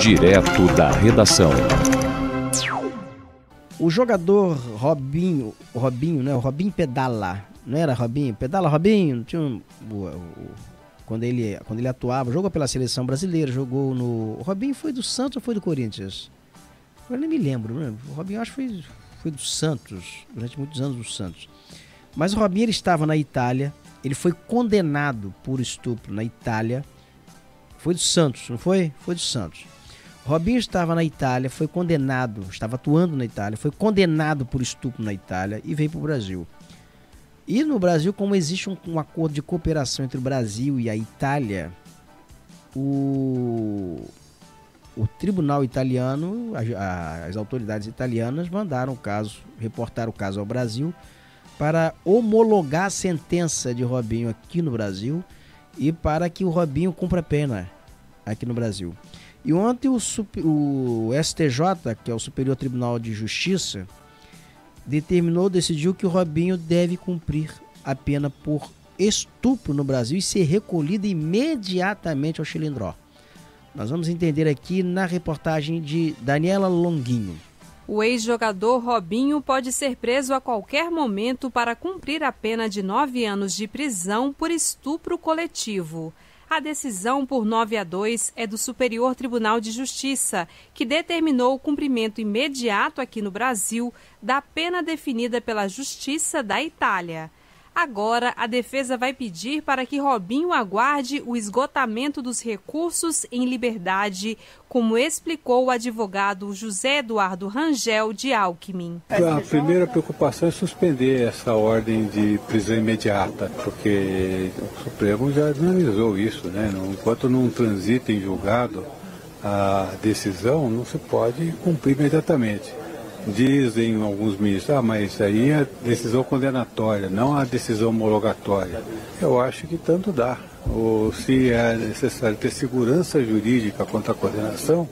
Direto da redação. O jogador Robinho, né? O Robinho Pedala, não era Robinho? Pedala Robinho, tinha quando ele atuava, jogou pela seleção brasileira, jogou no... O Robinho foi do Santos ou foi do Corinthians? Eu nem me lembro, né? O Robinho acho que foi do Santos, durante muitos anos do Santos. Mas o Robinho, ele estava na Itália, ele foi condenado por estupro na Itália. Foi do Santos, não foi? Foi do Santos. O Robinho estava na Itália, foi condenado, estava atuando na Itália, foi condenado por estupro na Itália e veio para o Brasil. E no Brasil, como existe um acordo de cooperação entre o Brasil e a Itália, o tribunal italiano, as autoridades italianas mandaram o caso, reportaram o caso ao Brasil para homologar a sentença de Robinho aqui no Brasil e para que o Robinho cumpra a pena aqui no Brasil. E ontem o STJ, que é o Superior Tribunal de Justiça, decidiu que o Robinho deve cumprir a pena por estupro no Brasil e ser recolhido imediatamente ao Chilindró. Nós vamos entender aqui na reportagem de Daniela Longuinho. O ex-jogador Robinho pode ser preso a qualquer momento para cumprir a pena de 9 anos de prisão por estupro coletivo. A decisão por 9-2 é do Superior Tribunal de Justiça, que determinou o cumprimento imediato aqui no Brasil da pena definida pela Justiça da Itália. Agora, a defesa vai pedir para que Robinho aguarde o esgotamento dos recursos em liberdade, como explicou o advogado José Eduardo Rangel de Alckmin. A primeira preocupação é suspender essa ordem de prisão imediata, porque o Supremo já analisou isso, né? Enquanto não transita em julgado a decisão, não se pode cumprir imediatamente. Dizem alguns ministros, mas aí é decisão condenatória, não a decisão homologatória. Eu acho que tanto dá. Ou se é necessário ter segurança jurídica quanto à condenação,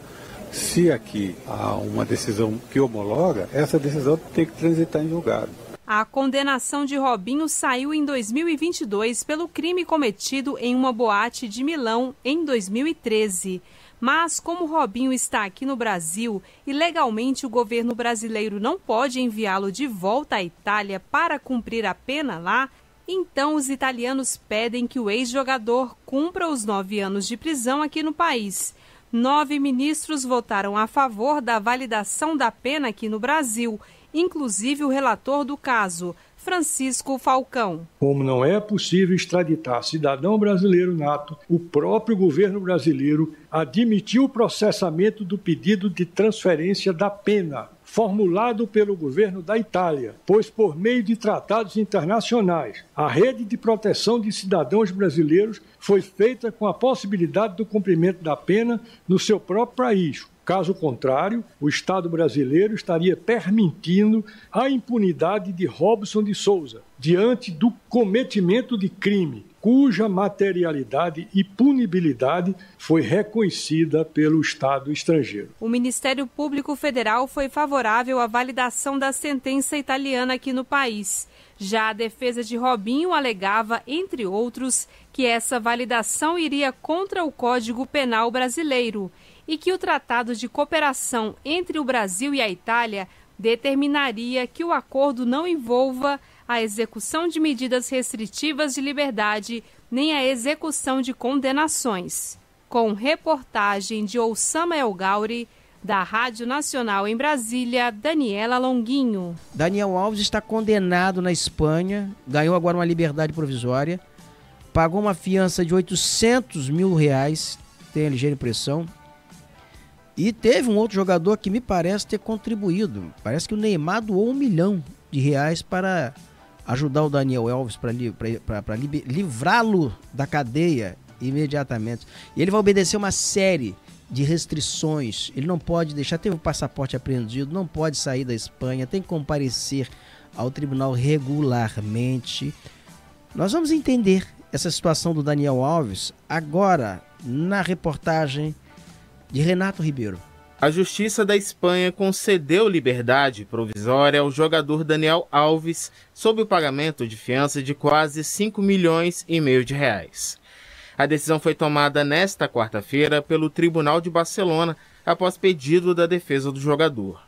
se aqui há uma decisão que homologa, essa decisão tem que transitar em julgado. A condenação de Robinho saiu em 2022 pelo crime cometido em uma boate de Milão em 2013. Mas, como Robinho está aqui no Brasil e legalmente o governo brasileiro não pode enviá-lo de volta à Itália para cumprir a pena lá, então os italianos pedem que o ex-jogador cumpra os 9 anos de prisão aqui no país. 9 ministros votaram a favor da validação da pena aqui no Brasil, inclusive o relator do caso, Francisco Falcão. Como não é possível extraditar cidadão brasileiro nato, o próprio governo brasileiro admitiu o processamento do pedido de transferência da pena, formulado pelo governo da Itália, pois por meio de tratados internacionais, a rede de proteção de cidadãos brasileiros foi feita com a possibilidade do cumprimento da pena no seu próprio país. Caso contrário, o Estado brasileiro estaria permitindo a impunidade de Robson de Souza diante do cometimento de crime, cuja materialidade e punibilidade foi reconhecida pelo Estado estrangeiro. O Ministério Público Federal foi favorável à validação da sentença italiana aqui no país. Já a defesa de Robinho alegava, entre outros, que essa validação iria contra o Código Penal brasileiro e que o Tratado de Cooperação entre o Brasil e a Itália determinaria que o acordo não envolva a execução de medidas restritivas de liberdade nem a execução de condenações. Com reportagem de Oussama El Gauri, da Rádio Nacional em Brasília, Daniela Longuinho. Daniel Alves está condenado na Espanha, ganhou agora uma liberdade provisória, pagou uma fiança de R$800 mil, tem a ligeira impressão. E teve um outro jogador que me parece ter contribuído. Parece que o Neymar doou R$1 milhão para ajudar o Daniel Alves, para livrá-lo da cadeia imediatamente. E ele vai obedecer uma série de restrições. Ele não pode deixar, teve o passaporte apreendido, não pode sair da Espanha, tem que comparecer ao tribunal regularmente. Nós vamos entender essa situação do Daniel Alves agora na reportagem de Renato Ribeiro. A Justiça da Espanha concedeu liberdade provisória ao jogador Daniel Alves sob o pagamento de fiança de quase R$5,5 milhões. A decisão foi tomada nesta quarta-feira pelo Tribunal de Barcelona, após pedido da defesa do jogador.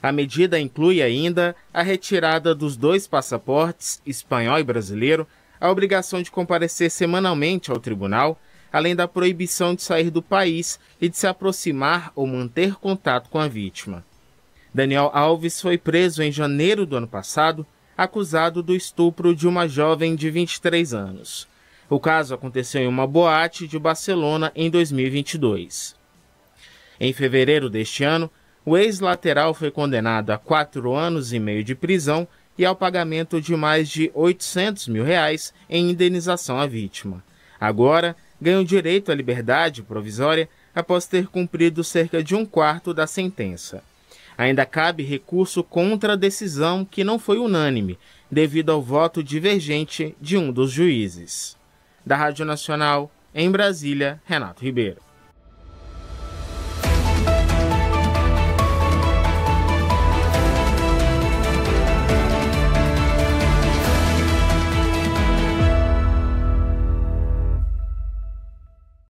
A medida inclui ainda a retirada dos 2 passaportes, espanhol e brasileiro, a obrigação de comparecer semanalmente ao tribunal, além da proibição de sair do país e de se aproximar ou manter contato com a vítima. Daniel Alves foi preso em janeiro do ano passado, acusado do estupro de uma jovem de 23 anos. O caso aconteceu em uma boate de Barcelona em 2022. Em fevereiro deste ano, o ex-lateral foi condenado a 4 anos e meio de prisão e ao pagamento de mais de R$800 mil em indenização à vítima. Agora, ganhou direito à liberdade provisória após ter cumprido cerca de 1/4 da sentença. Ainda cabe recurso contra a decisão, que não foi unânime, devido ao voto divergente de um dos juízes. Da Rádio Nacional, em Brasília, Renato Ribeiro.